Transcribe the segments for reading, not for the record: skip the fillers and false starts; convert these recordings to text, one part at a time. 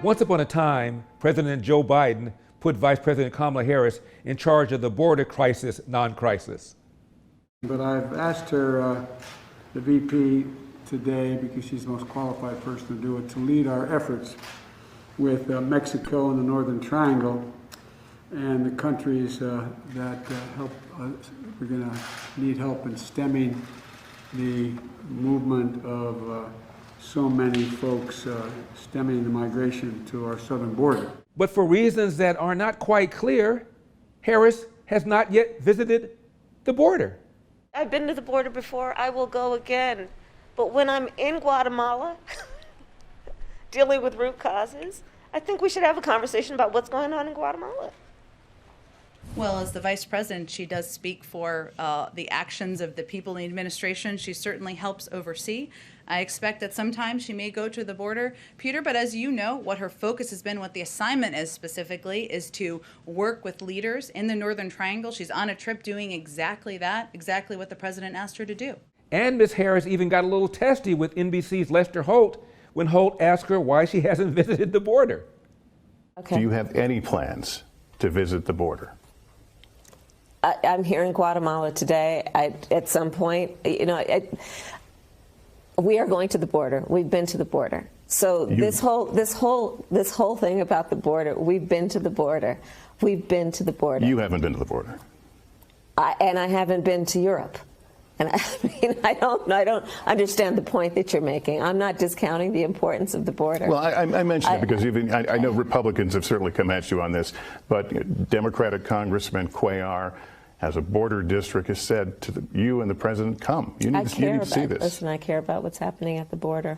Once upon a time, President Joe Biden put Vice President Kamala Harris in charge of the border crisis, non-crisis. But I've asked her, the VP today, because she's the most qualified person to do it, to lead our efforts with Mexico and the Northern Triangle and the countries that help. We're going to need help in stemming the movement of so many folks stemming the migration to our southern border. But for reasons that are not quite clear, Harris has not yet visited the border. I've been to the border before, I will go again. But when I'm in Guatemala, dealing with root causes, I think we should have a conversation about what's going on in Guatemala. Well, as the vice president, she does speak for the actions of the people in the administration. She certainly helps oversee. I expect that sometimes she may go to the border, Peter, but as you know, what her focus has been, what the assignment is specifically, is to work with leaders in the Northern Triangle. She's on a trip doing exactly that, exactly what the president asked her to do. And Ms. Harris even got a little testy with NBC's Lester Holt when Holt asked her why she hasn't visited the border. Okay. Do you have any plans to visit the border? I'm here in Guatemala today. At some point, we are going to the border. We've been to the border. So this whole thing about the border, we've been to the border. We've been to the border. You haven't been to the border. And I haven't been to Europe. And I don't understand the point that you're making. I'm not discounting the importance of the border. Well, I mentioned it because I know Republicans have certainly come at you on this, but Democratic Congressman Cuellar has a border district has said to you and the president, come. You need to see this. Listen, I care about what's happening at the border.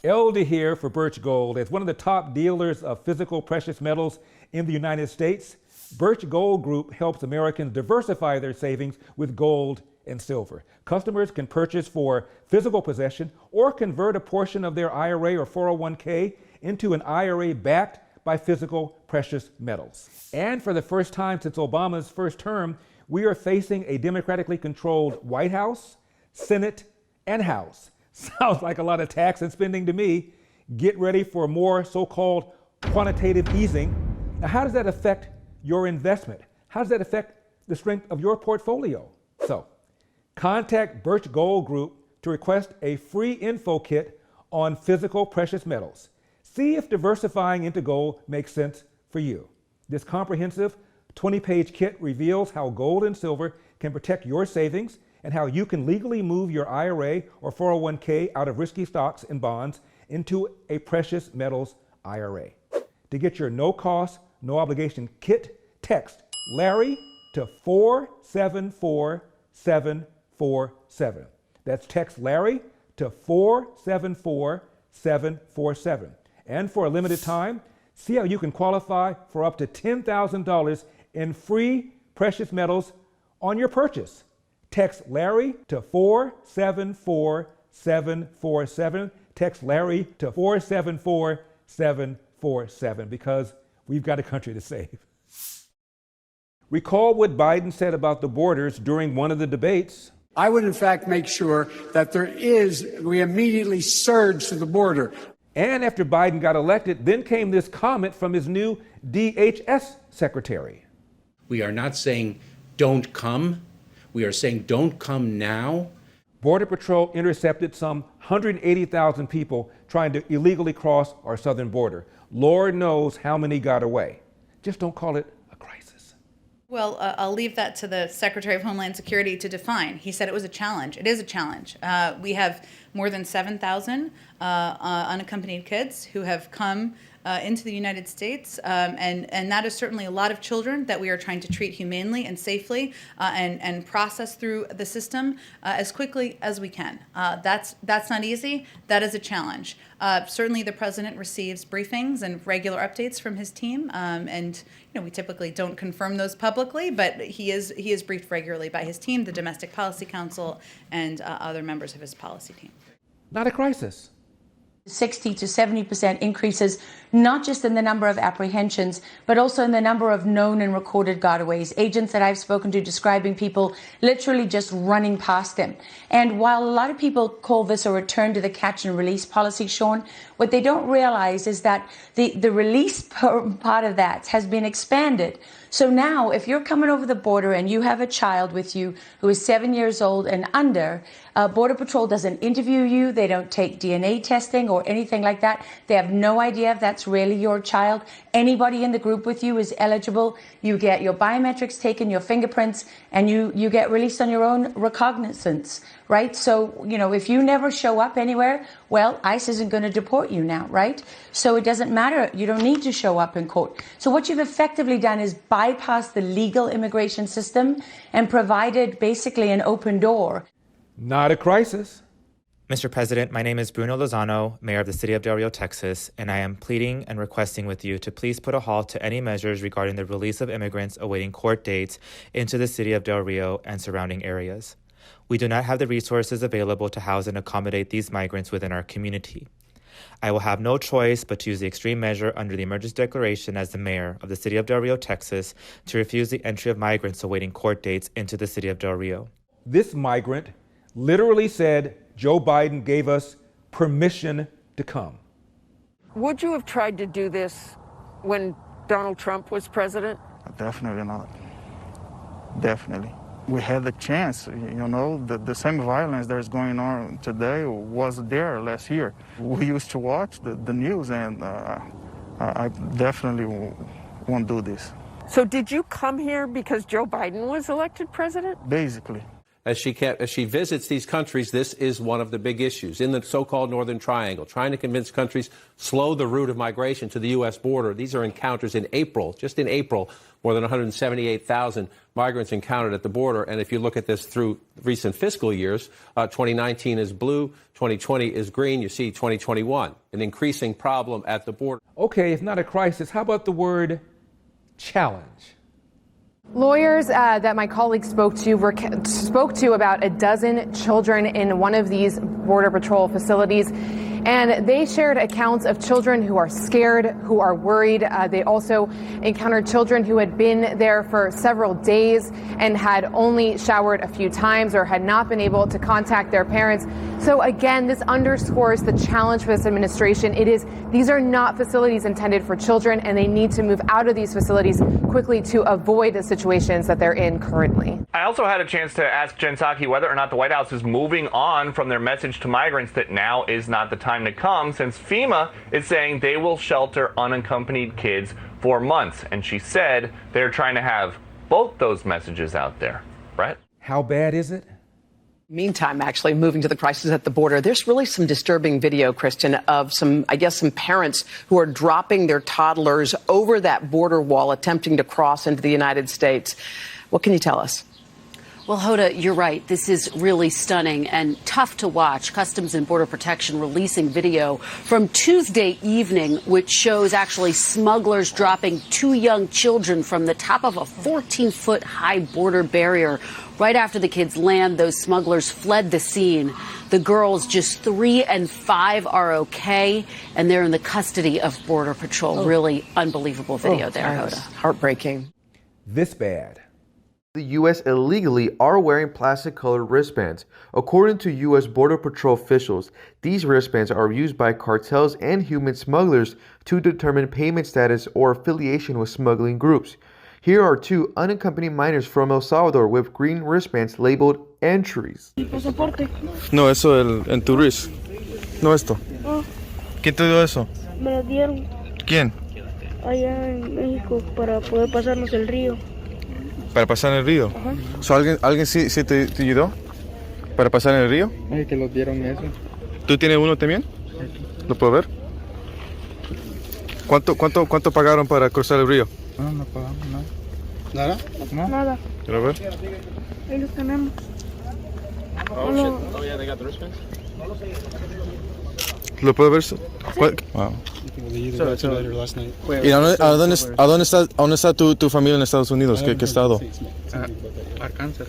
Elder here for Birch Gold. As one of the top dealers of physical precious metals in the United States, Birch Gold Group helps Americans diversify their savings with gold and silver. Customers can purchase for physical possession or convert a portion of their IRA or 401k into an IRA backed by physical precious metals. And for the first time since Obama's first term, we are facing a democratically controlled White House, Senate, and House. Sounds like a lot of tax and spending to me. Get ready for more so-called quantitative easing. Now, how does that affect your investment? How does that affect the strength of your portfolio? So, contact Birch Gold Group to request a free info kit on physical precious metals. See if diversifying into gold makes sense for you. This comprehensive 20-page kit reveals how gold and silver can protect your savings and how you can legally move your IRA or 401k out of risky stocks and bonds into a precious metals IRA. To get your no-cost, no-obligation kit, text Larry to 474747. That's text Larry to 474747. And for a limited time, see how you can qualify for up to $10,000 in free precious metals on your purchase. Text Larry to 474747. Text Larry to 474747 because we've got a country to save. Recall what Biden said about the borders during one of the debates. I would, in fact, make sure that we immediately surge to the border. And after Biden got elected, then came this comment from his new DHS secretary. We are not saying don't come. We are saying don't come now. Border Patrol intercepted some 180,000 people trying to illegally cross our southern border. Lord knows how many got away. Just don't call it a crisis. Well, I'll leave that to the Secretary of Homeland Security to define. He said it was a challenge. It is a challenge. We have more than 7,000 unaccompanied kids who have come into the United States, and that is certainly a lot of children that we are trying to treat humanely and safely and process through the system as quickly as we can. That's not easy. That is a challenge. Certainly, the president receives briefings and regular updates from his team, and we typically don't confirm those publicly, but he is briefed regularly by his team, the Domestic Policy Council, and other members of his policy team. Not a crisis. 60 to 70% increases, not just in the number of apprehensions, but also in the number of known and recorded gotaways. Agents that I've spoken to describing people literally just running past them. And while a lot of people call this a return to the catch and release policy, Sean, what they don't realize is that the release part of that has been expanded. So now, if you're coming over the border and you have a child with you who is 7 years old and under, Border Patrol doesn't interview you, they don't take DNA testing or anything like that. They have no idea if that's really your child. Anybody in the group with you is eligible. You get your biometrics taken, your fingerprints, and you get released on your own recognizance, right? So, you know, if you never show up anywhere, well, ICE isn't going to deport you now, right? So it doesn't matter. You don't need to show up in court. So what you've effectively done is bypass the legal immigration system and provided basically an open door. Not a crisis. Mr. President, my name is Bruno Lozano, Mayor of the City of Del Rio, Texas, and I am pleading and requesting with you to please put a halt to any measures regarding the release of immigrants awaiting court dates into the City of Del Rio and surrounding areas. We do not have the resources available to house and accommodate these migrants within our community. I will have no choice but to use the extreme measure under the emergency declaration as the mayor of the City of Del Rio, Texas, to refuse the entry of migrants awaiting court dates into the City of Del Rio. This migrant literally said Joe Biden gave us permission to come. Would you have tried to do this when Donald Trump was president? Definitely not. Definitely. We had the chance, you know, the same violence that is going on today was there last year. We used to watch the news, and I definitely won't do this. So did you come here because Joe Biden was elected president? Basically. As she visits these countries, this is one of the big issues in the so-called Northern Triangle, trying to convince countries slow the route of migration to the U.S. border. These are encounters in April. Just in April, more than 178,000 migrants encountered at the border. And if you look at this through recent fiscal years, 2019 is blue, 2020 is green. You see 2021, an increasing problem at the border. Okay, if not a crisis, how about the word challenge? Lawyers that my colleague spoke to about a dozen children in one of these Border Patrol facilities, and they shared accounts of children who are scared, who are worried. They also encountered children who had been there for several days and had only showered a few times or had not been able to contact their parents. So again, this underscores the challenge for this administration. These are not facilities intended for children, and they need to move out of these facilities quickly to avoid the situations that they're in currently. I also had a chance to ask Jen Psaki whether or not the White House is moving on from their message to migrants that now is not the time to come, since FEMA is saying they will shelter unaccompanied kids for months. And she said they're trying to have both those messages out there. Brett? How bad is it? Meantime, actually, moving to the crisis at the border, there's really some disturbing video, Kristen, of some parents who are dropping their toddlers over that border wall, attempting to cross into the United States. What can you tell us? Well, Hoda, you're right. This is really stunning and tough to watch. Customs and Border Protection releasing video from Tuesday evening, which shows actually smugglers dropping two young children from the top of a 14-foot high border barrier. Right after the kids land, those smugglers fled the scene. The girls, just 3 and 5, are okay, and they're in the custody of Border Patrol. Really unbelievable video there, Hoda. Heartbreaking. This bad. The U.S. illegally are wearing plastic-colored wristbands. According to U.S. Border Patrol officials, these wristbands are used by cartels and human smugglers to determine payment status or affiliation with smuggling groups. Here are two unaccompanied minors from El Salvador with green wristbands labeled entries. No, eso en tu wrist. No esto. ¿Quién te dio eso? Me lo dieron. ¿Quién? Allá en México para poder pasarnos el río. ¿Para pasar en el río? So, ¿Alguien sí te ayudó para pasar en el río? Ay, que los dieron eso. ¿Tú tienes uno también? ¿Lo puedo ver? ¿Cuánto pagaron para cruzar el río? No pagamos nada. ¿Nada? No. Nada. ¿Quiero ver? Ahí los tenemos. Oh, yeah, they got the wristbands? ¿Lo puedo ver? Wow. ¿Y a dónde está tu familia en Estados Unidos? ¿Qué estado? Arkansas.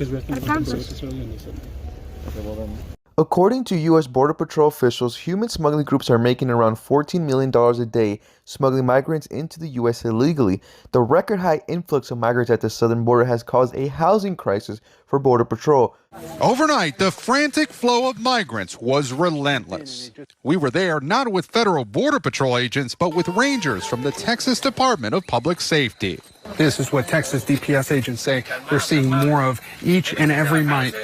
According to U.S. Border Patrol officials, human smuggling groups are making around $14 million a day smuggling migrants into the U.S. illegally. The record-high influx of migrants at the southern border has caused a housing crisis for Border Patrol. Overnight, the frantic flow of migrants was relentless. We were there not with federal Border Patrol agents, but with rangers from the Texas Department of Public Safety. This is what Texas DPS agents say they're seeing more of each and every night.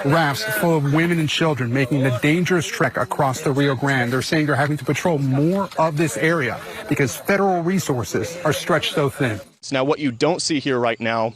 Rafts full of women and children making the dangerous trek across the Rio Grande. They're saying they're having to patrol more of this area because federal resources are stretched so thin. Now, what you don't see here right now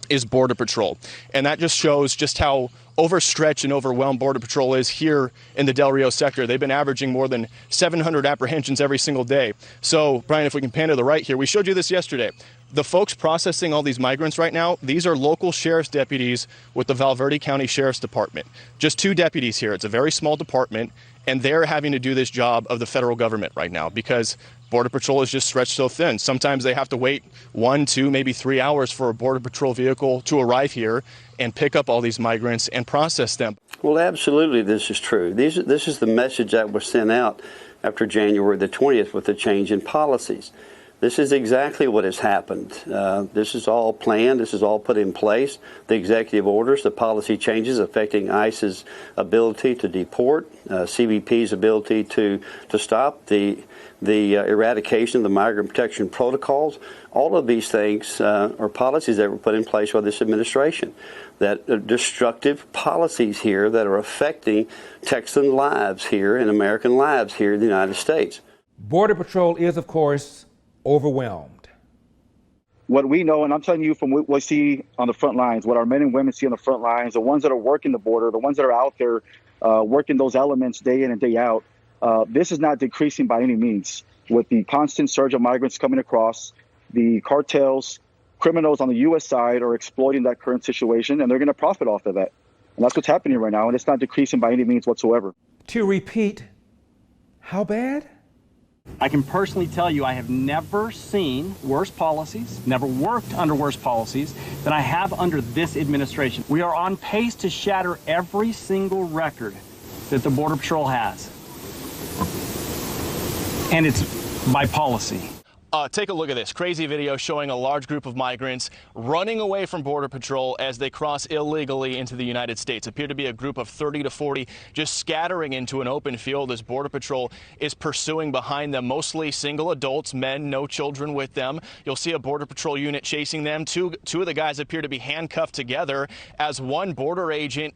is Border Patrol. And that just shows just how overstretched and overwhelmed Border Patrol is here in the Del Rio sector. They've been averaging more than 700 apprehensions every single day. So, Brian, if we can pan to the right here, we showed you this yesterday. The folks processing all these migrants right now, these are local sheriff's deputies with the Valverde County Sheriff's Department. Just 2 deputies here. It's a very small department, and they're having to do this job of the federal government right now because Border Patrol is just stretched so thin. Sometimes they have to wait 1, 2, maybe 3 hours for a Border Patrol vehicle to arrive here and pick up all these migrants and process them. Well, absolutely, this is true. This is the message that was sent out after January the 20th with the change in policies. This is exactly what has happened. This is all planned. This is all put in place. The executive orders, the policy changes affecting ICE's ability to deport, CBP's ability to stop the eradication of the migrant protection protocols. All of these things are policies that were put in place by this administration that are destructive policies here that are affecting Texan lives here and American lives here in the United States. Border Patrol is, of course, overwhelmed. What we know, and I'm telling you from what we see on the front lines, what our men and women see on the front lines, the ones that are working the border, the ones that are out there working those elements day in and day out, this is not decreasing by any means. With the constant surge of migrants coming across, the cartels, criminals on the U.S. side are exploiting that current situation, and they're going to profit off of that. And that's what's happening right now, and it's not decreasing by any means whatsoever. To repeat, how bad? I can personally tell you I have never seen worse policies, never worked under worse policies than I have under this administration. We are on pace to shatter every single record that the Border Patrol has. And it's by policy. Take a look at this crazy video showing a large group of migrants running away from Border Patrol as they cross illegally into the United States. Appear to be a group of 30 to 40 just scattering into an open field as Border Patrol is pursuing behind them, mostly single adults, men, no children with them. You'll see a Border Patrol unit chasing them. Two of the guys appear to be handcuffed together as one border agent,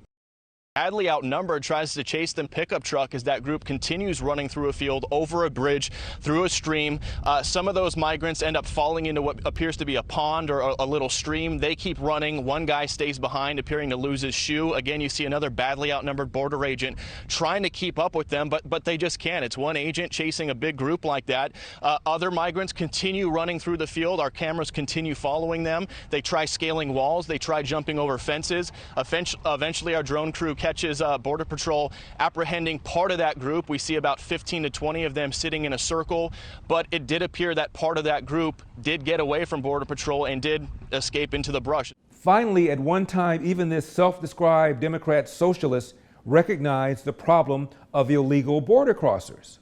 badly outnumbered, tries to chase them pickup truck as that group continues running through a field, over a bridge, through a stream. Some of those migrants end up falling into what appears to be a pond or a little stream. They keep running. One guy stays behind, appearing to lose his shoe. Again, you see another badly outnumbered border agent trying to keep up with them, but they just can't. It's one agent chasing a big group like that. Other migrants continue running through the field. Our cameras continue following them. They try scaling walls. They try jumping over fences. Eventually, our drone crew catches Border Patrol apprehending part of that group. We see about 15 to 20 of them sitting in a circle, but it did appear that part of that group did get away from Border Patrol and did escape into the brush. Finally, at one time, even this self-described Democrat socialist recognized the problem of illegal border crossers.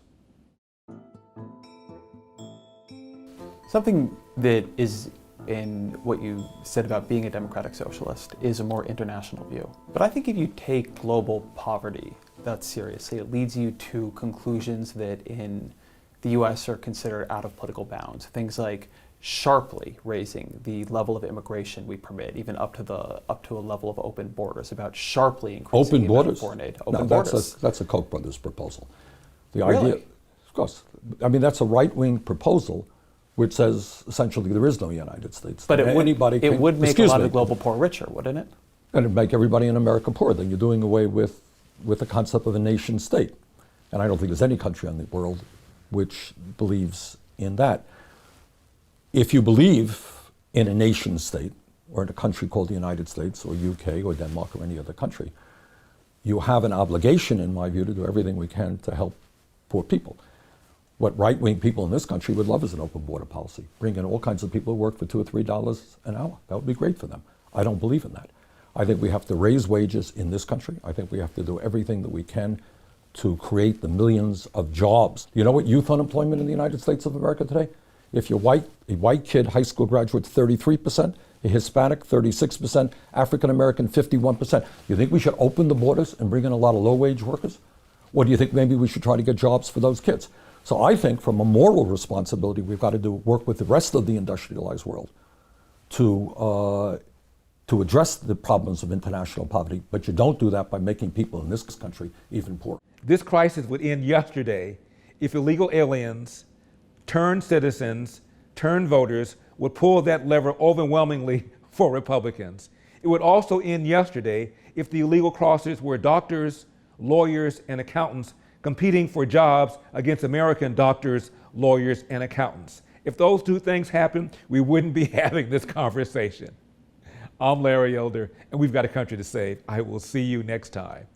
Something that is in what you said about being a democratic socialist is a more international view. But I think if you take global poverty that seriously, it leads you to conclusions that in the US are considered out of political bounds. Things like sharply raising the level of immigration we permit, even up to a level of open borders, about sharply increasing the amount of foreign aid. Open borders. That's a Koch brothers proposal. The Really? idea, of course, I mean, that's a right-wing proposal which says essentially there is no United States. But it would make a lot of the global poor richer, wouldn't it? And it'd make everybody in America poor. Then you're doing away with the concept of a nation state. And I don't think there's any country in the world which believes in that. If you believe in a nation state, or in a country called the United States, or UK, or Denmark, or any other country, you have an obligation, in my view, to do everything we can to help poor people. What right-wing people in this country would love is an open border policy. Bring in all kinds of people who work for $2 or $3 an hour. That would be great for them. I don't believe in that. I think we have to raise wages in this country. I think we have to do everything that we can to create the millions of jobs. You know what youth unemployment in the United States of America today? If you're white, a white kid, high school graduate, 33%, a Hispanic, 36%, African American, 51%. You think we should open the borders and bring in a lot of low-wage workers? Or do you think maybe we should try to get jobs for those kids? So I think from a moral responsibility, we've got to work with the rest of the industrialized world to address the problems of international poverty, but you don't do that by making people in this country even poorer. This crisis would end yesterday if illegal aliens, turned citizens, turned voters would pull that lever overwhelmingly for Republicans. It would also end yesterday if the illegal crossers were doctors, lawyers, and accountants competing for jobs against American doctors, lawyers, and accountants. If those two things happen, we wouldn't be having this conversation. I'm Larry Elder, and we've got a country to save. I will see you next time.